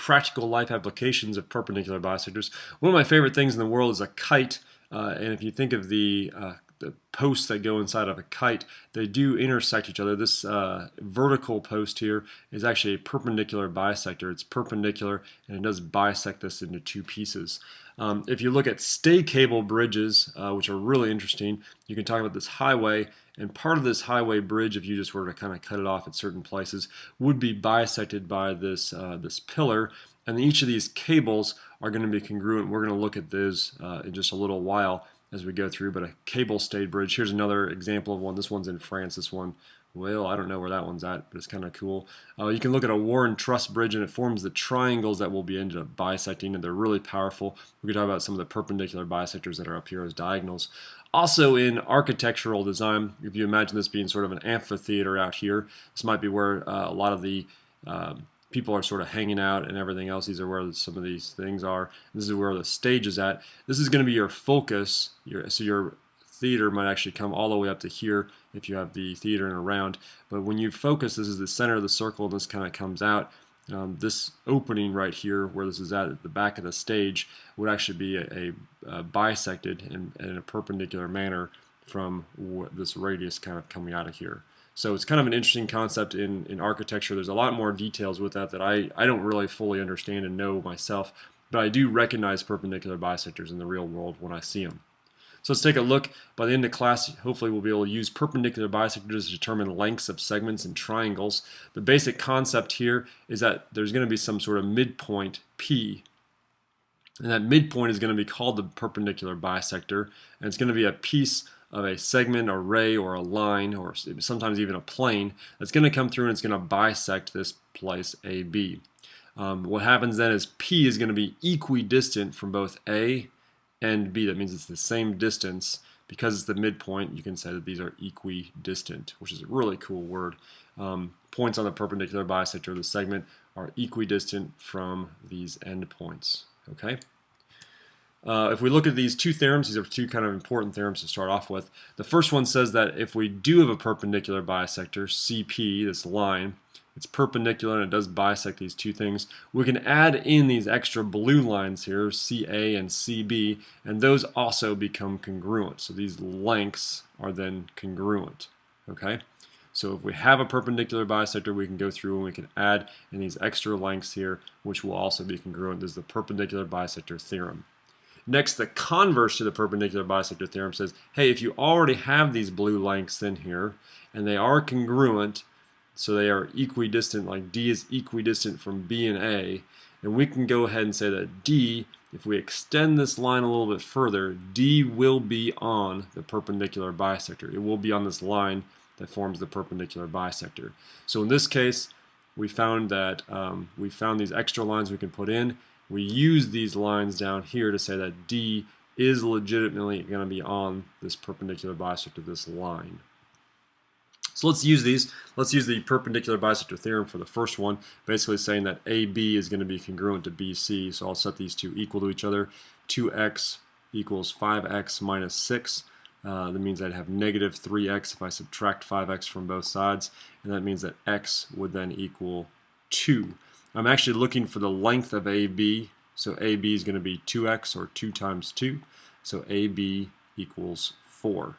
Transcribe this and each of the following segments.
practical life applications of perpendicular bisectors. One of my favorite things in the world is a kite, and if you think of the posts that go inside of a kite, they do intersect each other. This vertical post here is actually a perpendicular bisector. It's perpendicular and it does bisect this into two pieces. If you look at stay cable bridges, which are really interesting, you can talk about this highway, and part of this highway bridge, if you just were to kind of cut it off at certain places, would be bisected by this, this pillar, and each of these cables are going to be congruent. We're going to look at those in just a little while as we go through, but a cable stayed bridge. Here's another example of one. This one's in France. This one, well, I don't know where that one's at, but it's kind of cool. You can look at a Warren Truss bridge, and it forms the triangles that will be ended up bisecting, and they're really powerful. We can talk about some of the perpendicular bisectors that are up here as diagonals. Also in architectural design, if you imagine this being sort of an amphitheater out here, this might be where a lot of the people are sort of hanging out and everything else. These are where some of these things are. This is where the stage is at. This is going to be your focus. So your theater might actually come all the way up to here if you have the theater and around. But when you focus, this is the center of the circle, and this kind of comes out. This opening right here, where this is at the back of the stage, would actually be a bisected in a perpendicular manner from this radius kind of coming out of here. So it's kind of an interesting concept in architecture. There's a lot more details with that I don't really fully understand and know myself, but I do recognize perpendicular bisectors in the real world when I see them. So let's take a look. By the end of class, hopefully we'll be able to use perpendicular bisectors to determine lengths of segments and triangles. The basic concept here is that there's going to be some sort of midpoint P, and that midpoint is going to be called the perpendicular bisector, and it's going to be a piece of a segment, a ray, or a line, or sometimes even a plane that's going to come through and it's going to bisect this place AB. What happens then is P is going to be equidistant from both A and B. That means it's the same distance. Because it's the midpoint, you can say that these are equidistant, which is a really cool word. Points on the perpendicular bisector of the segment are equidistant from these endpoints. Okay. If we look at these two theorems, these are two kind of important theorems to start off with. The first one says that if we do have a perpendicular bisector, CP, this line, it's perpendicular and it does bisect these two things, we can add in these extra blue lines here, CA and CB, and those also become congruent. So these lengths are then congruent. Okay? So if we have a perpendicular bisector, we can go through and we can add in these extra lengths here, which will also be congruent. This is the perpendicular bisector theorem. Next, the converse to the perpendicular bisector theorem says, hey, if you already have these blue lengths in here, and they are congruent, so they are equidistant, like D is equidistant from B and A, and we can go ahead and say that D, if we extend this line a little bit further, D will be on the perpendicular bisector. It will be on this line that forms the perpendicular bisector. So in this case, we found that we found these extra lines we can put in. We use these lines down here to say that D is legitimately going to be on this perpendicular bisector of this line. So let's use these. Let's use the perpendicular bisector theorem for the first one, basically saying that AB is going to be congruent to BC. So I'll set these two equal to each other. 2x equals 5x minus 6. That means I'd have negative 3x if I subtract 5x from both sides, and that means that x would then equal 2. I'm actually looking for the length of AB, so AB is going to be 2x, or 2 times 2, so AB equals 4.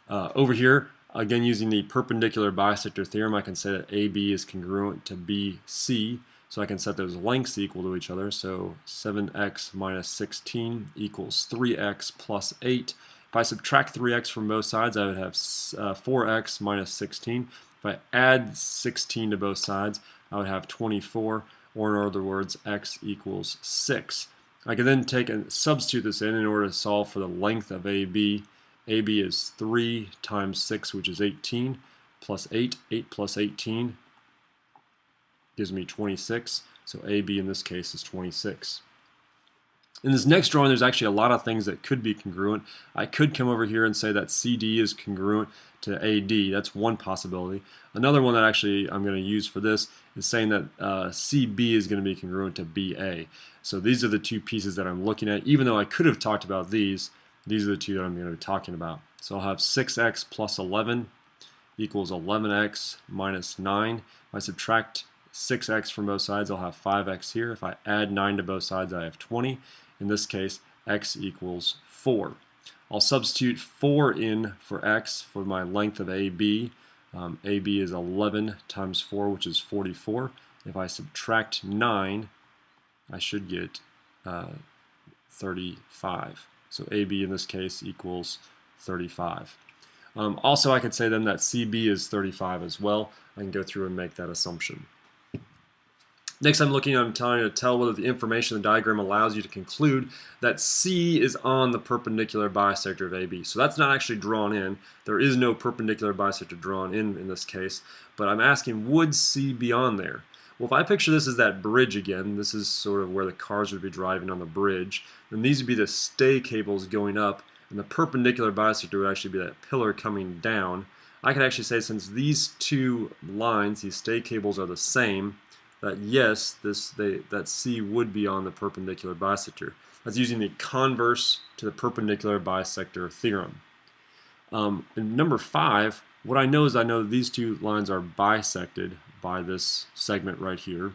Over here, again using the perpendicular bisector theorem, I can say that AB is congruent to BC, so I can set those lengths equal to each other, so 7x minus 16 equals 3x plus 8. If I subtract 3x from both sides, I would have 4x minus 16. If I add 16 to both sides, I would have 24, or in other words, x equals 6. I can then take and substitute this in order to solve for the length of AB. AB is 3 times 6, which is 18, plus 8. 8 plus 18 gives me 26, so AB in this case is 26. In this next drawing, there's actually a lot of things that could be congruent. I could come over here and say that CD is congruent to AD. That's one possibility. Another one that actually I'm going to use for this is saying that CB is going to be congruent to BA. So these are the two pieces that I'm looking at. Even though I could have talked about these are the two that I'm going to be talking about. So I'll have 6x plus 11 equals 11x minus 9. If I subtract 6x from both sides, I'll have 5x here. If I add 9 to both sides, I have 20. In this case, x equals 4. I'll substitute 4 in for x for my length of AB. AB is 11 times 4, which is 44. If I subtract 9, I should get 35. So AB in this case equals 35. Also, I could say then that CB is 35 as well. I can go through and make that assumption. Next, I'm trying to tell whether the information in the diagram allows you to conclude that C is on the perpendicular bisector of AB. So that's not actually drawn in. There is no perpendicular bisector drawn in this case, but I'm asking, would C be on there? Well, if I picture this as that bridge again, this is sort of where the cars would be driving on the bridge, then these would be the stay cables going up, and the perpendicular bisector would actually be that pillar coming down. I could actually say, since these two lines, these stay cables, are the same, that yes, that C would be on the perpendicular bisector. That's using the converse to the perpendicular bisector theorem. In number 5, what I know is I know these two lines are bisected by this segment right here.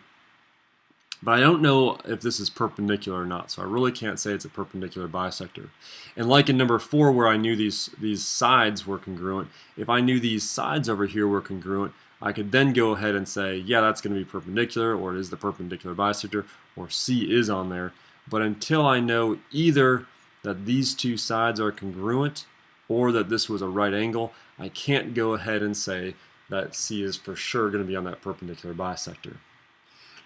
But I don't know if this is perpendicular or not, so I really can't say it's a perpendicular bisector. And like in number 4, where I knew these sides were congruent, if I knew these sides over here were congruent, I could then go ahead and say, yeah, that's going to be perpendicular, or it is the perpendicular bisector, or C is on there. But until I know either that these two sides are congruent or that this was a right angle, I can't go ahead and say that C is for sure going to be on that perpendicular bisector.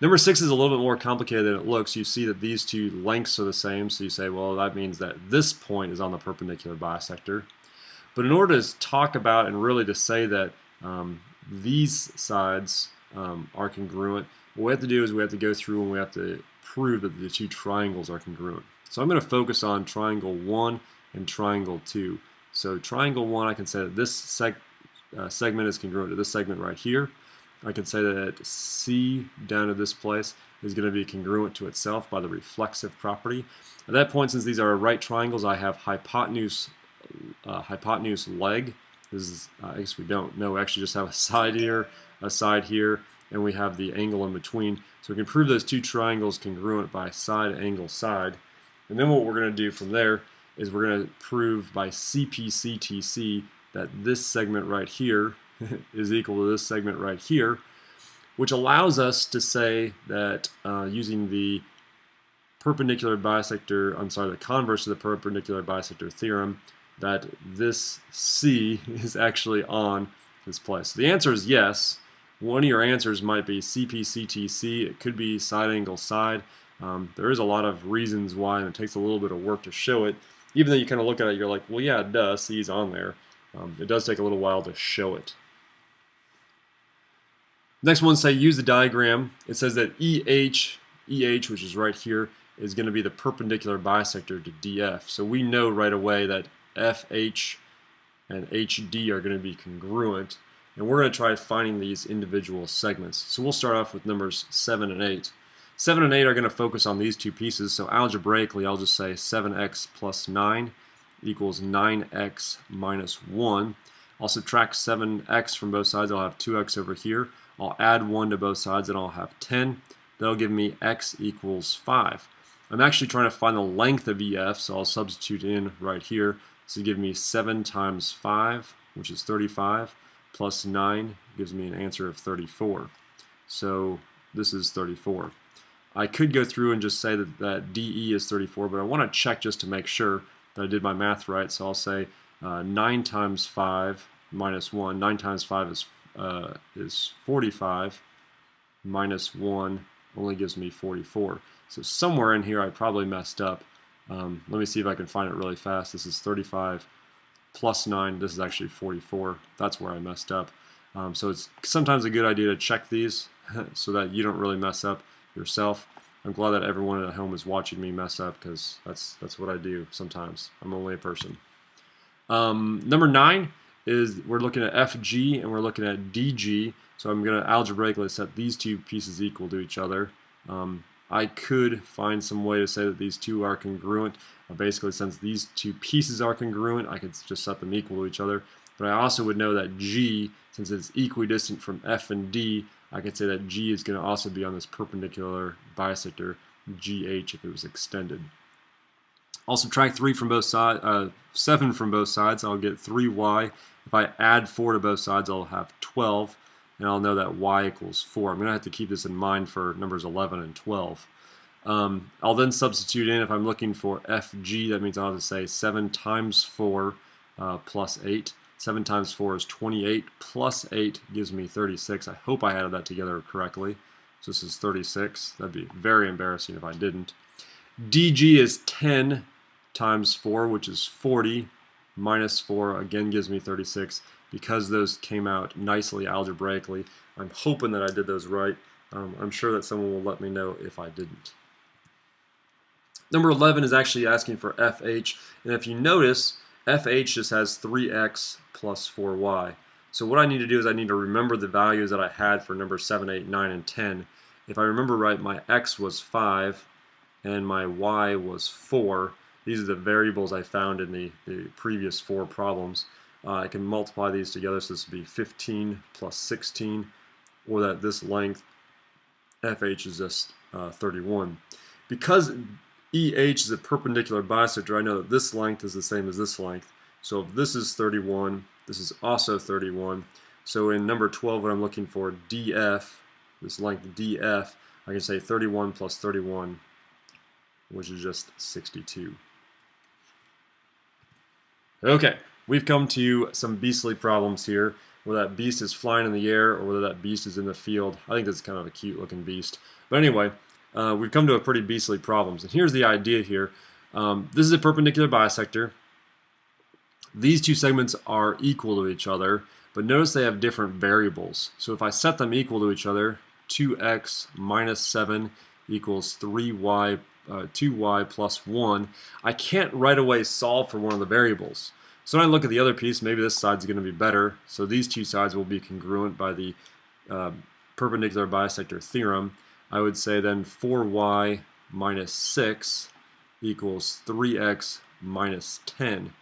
Number 6 is a little bit more complicated than it looks. You see that these two lengths are the same, so you say, well, that means that this point is on the perpendicular bisector. But in order to talk about and really to say that these sides are congruent, what we have to do is we have to go through and we have to prove that the two triangles are congruent. So I'm going to focus on triangle 1 and triangle 2. So triangle 1, I can say that this segment is congruent to this segment right here. I can say that C down to this place is going to be congruent to itself by the reflexive property. At that point, since these are right triangles, I have hypotenuse leg. This is, I guess we don't know. We actually just have a side here, and we have the angle in between. So we can prove those two triangles congruent by side, angle, side. And then what we're going to do from there is we're going to prove by CP/CTC that this segment right here is equal to this segment right here, which allows us to say that using the perpendicular bisector, the converse of the perpendicular bisector theorem, that this C is actually on this place. So the answer is yes. One of your answers might be CP/CTC. It could be side angle side. There is a lot of reasons why, and it takes a little bit of work to show it. Even though you kind of look at it, you're like, well, yeah, duh, C's on there. It does take a little while to show it. Next one, say use the diagram. It says that EH, which is right here, is going to be the perpendicular bisector to DF. So we know right away that FH and HD are going to be congruent, and we're going to try finding these individual segments. So we'll start off with numbers 7 and 8. 7 and 8 are going to focus on these two pieces, so algebraically I'll just say 7x plus 9 equals 9x minus 1. I'll subtract 7x from both sides. I'll have 2x over here. I'll add 1 to both sides, and I'll have 10. That'll give me x equals 5. I'm actually trying to find the length of EF, so I'll substitute in right here. So give me 7 times 5, which is 35, plus 9 gives me an answer of 34. So this is 34. I could go through and just say that DE is 34, but I want to check just to make sure that I did my math right. So I'll say 9 times 5 minus 1. 9 times 5 is 45, minus 1 only gives me 44. So somewhere in here I probably messed up. Let me see if I can find it really fast. This is 35 plus 9. This is actually 44. That's where I messed up. So it's sometimes a good idea to check these so that you don't really mess up yourself. I'm glad that everyone at home is watching me mess up, because that's what I do sometimes. I'm only a person. Number 9 is we're looking at FG and we're looking at DG. So I'm going to algebraically set these two pieces equal to each other. I could find some way to say that these two are congruent. Basically, since these two pieces are congruent, I could just set them equal to each other. But I also would know that G, since it's equidistant from F and D, I could say that G is going to also be on this perpendicular bisector GH if it was extended. I'll subtract 3 from both sides, 7 from both sides. I'll get 3y. If I add 4 to both sides, I'll have 12, and I'll know that y equals 4. I'm going to have to keep this in mind for numbers 11 and 12. I'll then substitute in, if I'm looking for FG, that means I'll have to say 7 times 4 plus 8. 7 times 4 is 28, plus 8 gives me 36. I hope I added that together correctly. So this is 36. That'd be very embarrassing if I didn't. DG is 10 times 4, which is 40, minus 4, again gives me 36. Because those came out nicely algebraically, I'm hoping that I did those right. I'm sure that someone will let me know if I didn't. Number 11 is actually asking for FH, and if you notice, FH just has 3x plus 4y. So what I need to do is I need to remember the values that I had for number 7, 8, 9, and 10. If I remember right, my x was 5 and my y was 4. These are the variables I found in the previous 4 problems. I can multiply these together, so this would be 15 plus 16, or that this length, FH, is just 31. Because EH is a perpendicular bisector, I know that this length is the same as this length. So if this is 31, this is also 31. So in number 12, what I'm looking for, DF, this length DF, I can say 31 plus 31, which is just 62. Okay, we've come to some beastly problems here, whether that beast is flying in the air or whether that beast is in the field. I think this is kind of a cute looking beast. But anyway, we've come to a pretty beastly problems. And here's the idea here. This is a perpendicular bisector. These two segments are equal to each other, but notice they have different variables. So if I set them equal to each other, 2x minus 7 equals 3y, 2y plus 1, I can't right away solve for one of the variables. So when I look at the other piece, maybe this side's going to be better. So these two sides will be congruent by the perpendicular bisector theorem. I would say then 4y minus 6 equals 3x minus 10.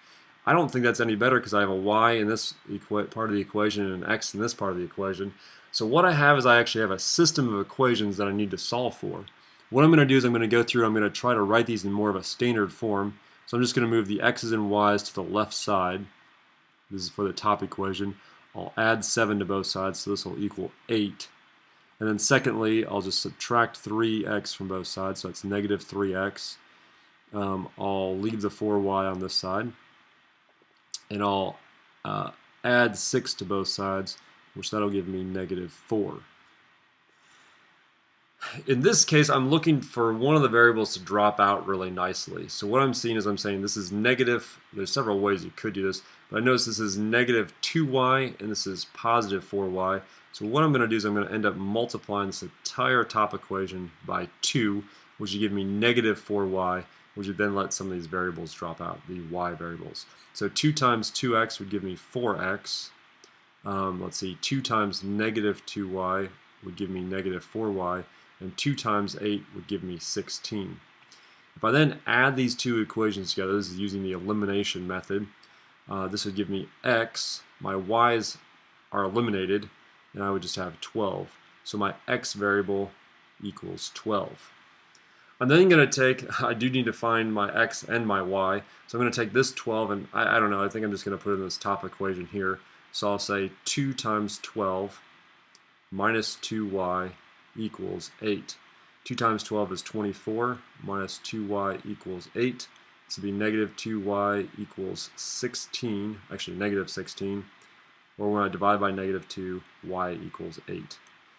I don't think that's any better because I have a y in this part of the equation and an x in this part of the equation. So what I have is I actually have a system of equations that I need to solve for. What I'm going to do is I'm going to go through and I'm going to try to write these in more of a standard form. So I'm just going to move the x's and y's to the left side. This is for the top equation. I'll add 7 to both sides, so this will equal 8. And then secondly, I'll just subtract 3x from both sides, so it's negative 3x. I'll leave the 4y on this side. And I'll add 6 to both sides, which that'll give me negative 4. In this case, I'm looking for one of the variables to drop out really nicely. So what I'm seeing is I'm saying this is negative, there's several ways you could do this, but I notice this is negative 2y and this is positive 4y. So what I'm going to do is I'm going to end up multiplying this entire top equation by 2, which would give me negative 4y, which would then let some of these variables drop out, the y variables. So 2 times 2x would give me 4x. Let's see, 2 times negative 2y would give me negative 4y. And 2 times 8 would give me 16. If I then add these two equations together, this is using the elimination method, this would give me x, my y's are eliminated, and I would just have 12. So my x variable equals 12. I'm then going to take, I do need to find my x and my y, so I'm going to take this 12 and I don't know, I think I'm just going to put it in this top equation here. So I'll say 2 times 12 minus 2y equals 8. 2 times 12 is 24, minus 2y equals 8. This would be negative 2y equals 16, actually negative 16, or when I divide by negative 2, y equals 8.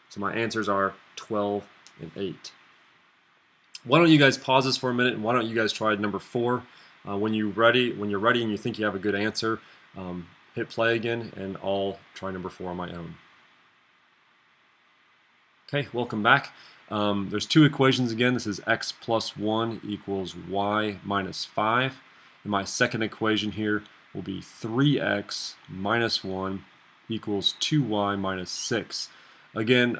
So my answers are 12 and 8. Why don't you guys pause this for a minute, and why don't you guys try number 4? When you're ready and you think you have a good answer, hit play again, and I'll try number 4 on my own. Okay, welcome back. There's two equations again. This is x plus 1 equals y minus 5. And my second equation here will be 3x minus 1 equals 2y minus 6. Again,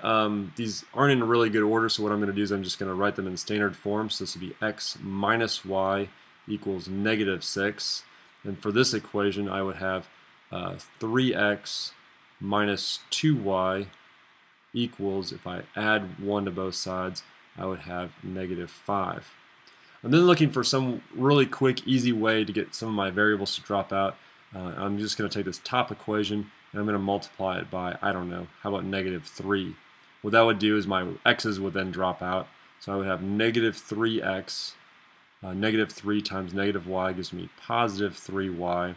these aren't in a really good order, so what I'm going to do is I'm just going to write them in standard form. So this will be x minus y equals negative 6. And for this equation, I would have 3x minus 2y equals, if I add 1 to both sides, I would have -5. I'm then looking for some really quick, easy way to get some of my variables to drop out. I'm just going to take this top equation and I'm going to multiply it by, I don't know, how about -3? What that would do is my x's would then drop out. So I would have -3x. -3 times -y gives me +3y.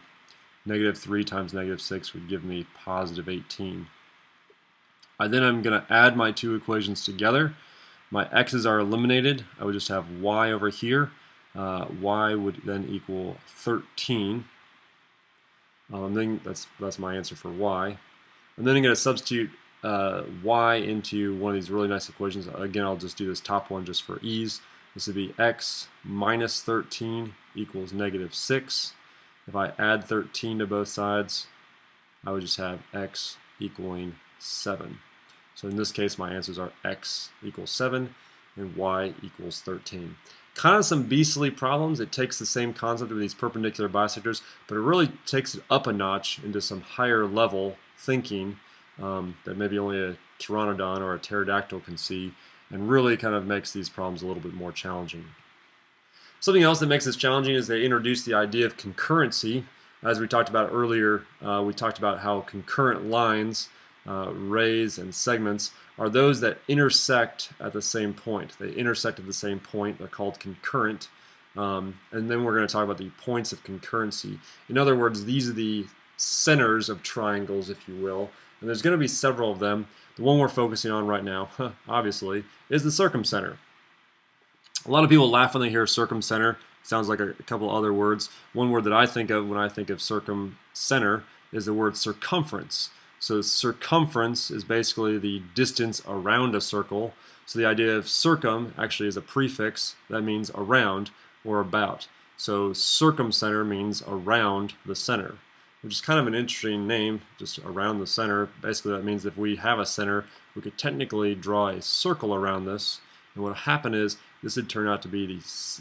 -3 times -6 would give me +18. Then I'm going to add my two equations together. My x's are eliminated. I would just have y over here. Y would then equal 13. Then that's my answer for y. And then I'm going to substitute y into one of these really nice equations. Again, I'll just do this top one just for ease. This would be x minus 13 equals -6. If I add 13 to both sides, I would just have x equaling 7. So in this case, my answers are x equals 7 and y equals 13. Kind of some beastly problems. It takes the same concept of these perpendicular bisectors, but it really takes it up a notch into some higher level thinking that maybe only a pteranodon or a pterodactyl can see, and really kind of makes these problems a little bit more challenging. Something else that makes this challenging is they introduce the idea of concurrency. As we talked about earlier, we talked about how concurrent lines, rays and segments, are those that intersect at the same point. They intersect at the same point. They're called concurrent. And then we're going to talk about the points of concurrency. In other words, these are the centers of triangles, if you will. And there's going to be several of them. The one we're focusing on right now, obviously, is the circumcenter. A lot of people laugh when they hear circumcenter. Sounds like a couple other words. One word that I think of when I think of circumcenter is the word circumference. So circumference is basically the distance around a circle. So the idea of circum actually is a prefix that means around or about. So circumcenter means around the center, which is kind of an interesting name, just around the center. Basically that means if we have a center, we could technically draw a circle around this. And what will happen is this would turn out to be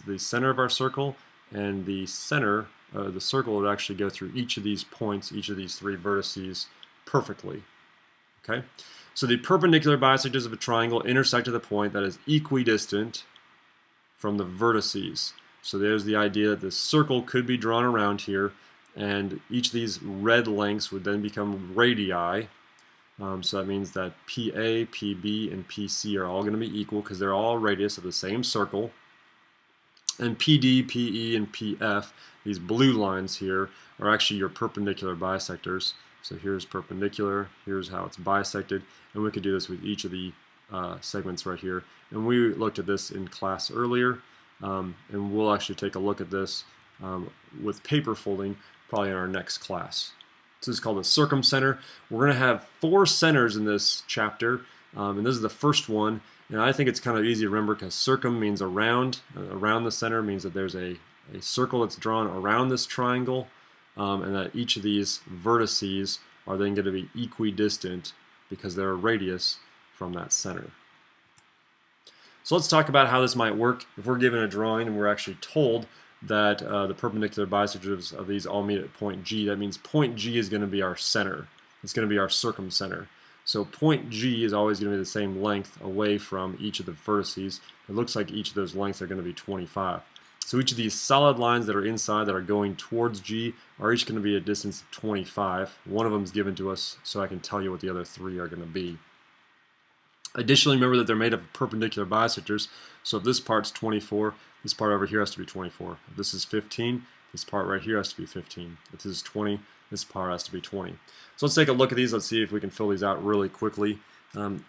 the center of our circle, and the center, the circle would actually go through each of these points, each of these three vertices perfectly. Okay, so the perpendicular bisectors of a triangle intersect at the point that is equidistant from the vertices. So there's the idea that the circle could be drawn around here, and each of these red lengths would then become radii. So that means that PA, PB, and PC are all going to be equal because they're all radius of the same circle. And PD, PE, and PF, these blue lines here, are actually your perpendicular bisectors. So here's perpendicular, here's how it's bisected, and we could do this with each of the segments right here. And we looked at this in class earlier, and we'll actually take a look at this with paper folding probably in our next class. So this is called the circumcenter. We're going to have 4 centers in this chapter, and this is the first one. And I think it's kind of easy to remember because circum means around. Around the center means that there's a circle that's drawn around this triangle, and that each of these vertices are then going to be equidistant because they're a radius from that center. So let's talk about how this might work if we're given a drawing and we're actually told that the perpendicular bisectors of these all meet at point G. That means point G is going to be our center. It's going to be our circumcenter. So point G is always going to be the same length away from each of the vertices. It looks like each of those lengths are going to be 25. So each of these solid lines that are inside that are going towards G are each going to be a distance of 25. One of them is given to us so I can tell you what the other 3 are going to be. Additionally, remember that they're made of perpendicular bisectors. So if this part's 24, this part over here has to be 24. If this is 15, this part right here has to be 15. If this is 20, this part has to be 20. So let's take a look at these. Let's see if we can fill these out really quickly.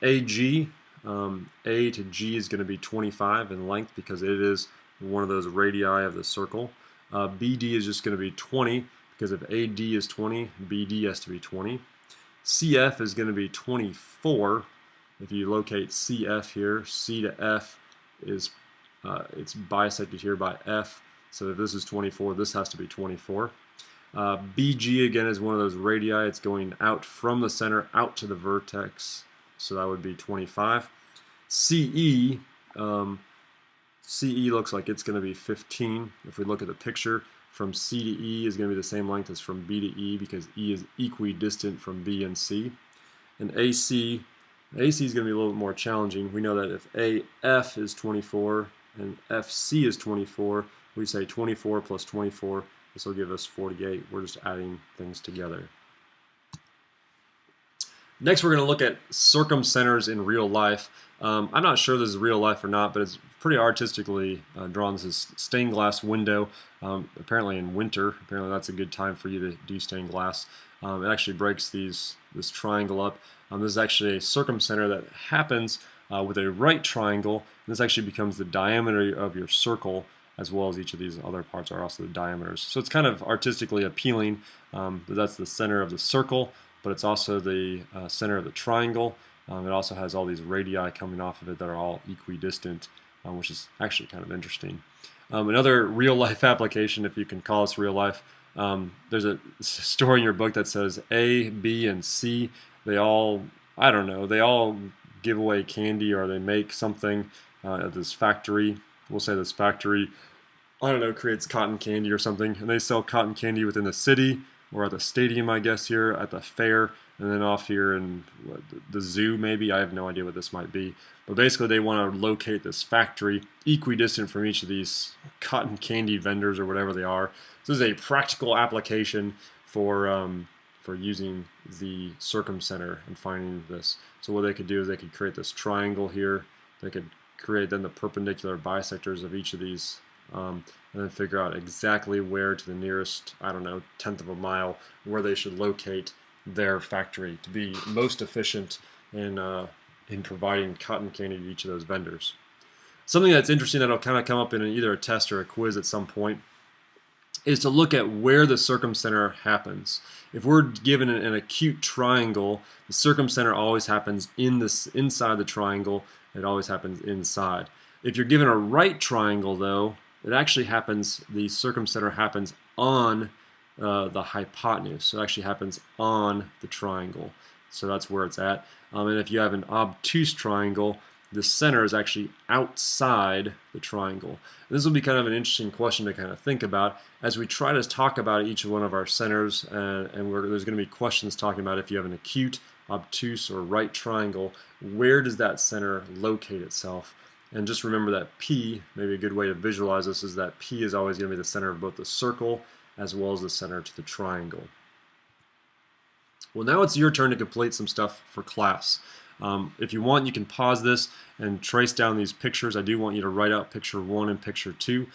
AG, A to G is going to be 25 in length because it is one of those radii of the circle. BD is just going to be 20 because if AD is 20, BD has to be 20. CF is going to be 24. If you locate CF here, C to F is it's bisected here by F. So if this is 24, this has to be 24. BG again is one of those radii. It's going out from the center out to the vertex. So that would be 25. CE, CE looks like it's going to be 15. If we look at the picture, from C to E is going to be the same length as from B to E because E is equidistant from B and C. And AC AC is going to be a little bit more challenging. We know that if AF is 24 and FC is 24, we say 24 plus 24. This will give us 48. We're just adding things together. Next, we're going to look at circumcenters in real life. I'm not sure this is real life or not, but it's pretty artistically drawn. This is stained glass window, apparently in winter. Apparently that's a good time for you to do stained glass. It actually breaks this triangle up. This is actually a circumcenter that happens with a right triangle. This actually becomes the diameter of your circle, as well as each of these other parts are also the diameters. So it's kind of artistically appealing. That's the center of the circle, but it's also the center of the triangle. It also has all these radii coming off of it that are all equidistant, which is actually kind of interesting. Another real-life application, if you can call this real life, there's a story in your book that says A, B, and C, they all, I don't know, they all give away candy, or they make something at this factory. We'll say this factory, I don't know, creates cotton candy or something, and they sell cotton candy within the city, or at the stadium, I guess, here, at the fair, and then off here in the zoo, maybe. I have no idea what this might be. But basically, they want to locate this factory equidistant from each of these cotton candy vendors or whatever they are. So this is a practical application for using the circumcenter and finding this. So what they could do is they could create this triangle here. They could create then the perpendicular bisectors of each of these, and then figure out exactly where to the nearest, I don't know, 1/10 of a mile, where they should locate their factory to be most efficient in providing cotton candy to each of those vendors. Something that's interesting that'll kind of come up in either a test or a quiz at some point is to look at where the circumcenter happens. If we're given an acute triangle, the circumcenter always happens inside the triangle. It always happens inside. If you're given a right triangle, though, it actually happens, the circumcenter happens on the hypotenuse. So it actually happens on the triangle. So that's where it's at. And if you have an obtuse triangle, the center is actually outside the triangle. And this will be kind of an interesting question to kind of think about as we try to talk about each one of our centers, and there's going to be questions talking about if you have an acute, obtuse, or right triangle, where does that center locate itself? And just remember that P, maybe a good way to visualize this is that P is always going to be the center of both the circle as well as the center to the triangle. Well, now it's your turn to complete some stuff for class. If you want, you can pause this and trace down these pictures. I do want you to write out picture 1 and picture 2.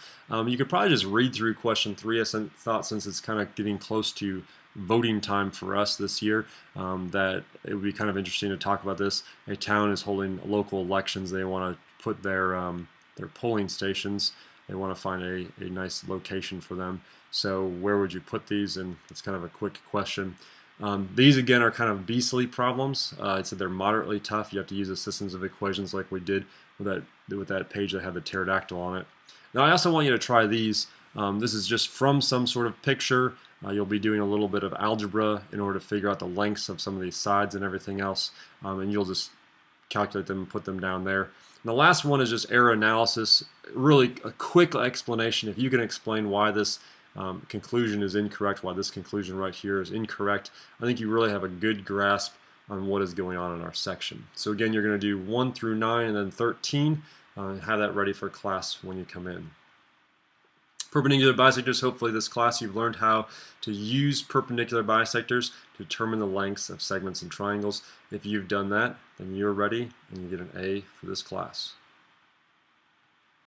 You could probably just read through question 3. I thought, since it's kind of getting close to voting time for us this year, that it would be kind of interesting to talk about this. A town is holding local elections. They want to put their polling stations. They want to find a nice location for them. So where would you put these? And it's kind of a quick question. These again are kind of beastly problems. I said they're moderately tough. You have to use the systems of equations like we did with that page that had the pterodactyl on it. Now I also want you to try these. This is just from some sort of picture. You'll be doing a little bit of algebra in order to figure out the lengths of some of these sides and everything else, and you'll just calculate them and put them down there. And the last one is just error analysis. Really a quick explanation. If you can explain why this conclusion is incorrect, why this conclusion right here is incorrect, I think you really have a good grasp on what is going on in our section. So again, you're going to do 1 through 9 and then 13, and have that ready for class when you come in. Perpendicular bisectors, hopefully this class you've learned how to use perpendicular bisectors to determine the lengths of segments and triangles. If you've done that, then you're ready and you get an A for this class.